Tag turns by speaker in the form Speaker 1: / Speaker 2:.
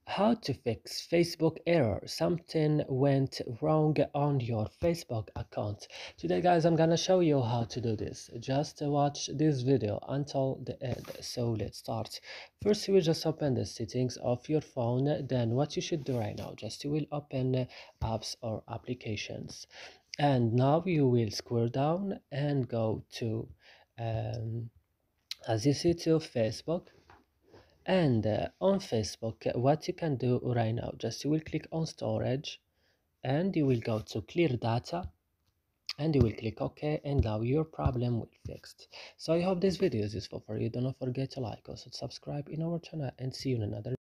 Speaker 1: How to fix Facebook error. Something went wrong on your Facebook account. Today guys, I'm gonna show you how to do this. Just watch this video until the end. So let's start. First you will just open the settings of your phone. Then what you should do right now, just you will open apps or applications, and now you will scroll down and go to as you see to Facebook. And on Facebook, what you can do right now, just you will click on storage and you will go to clear data and you will click OK, and now your problem will be fixed. So I hope this video is useful for you. Do not forget to like, also subscribe in our channel, and see you in another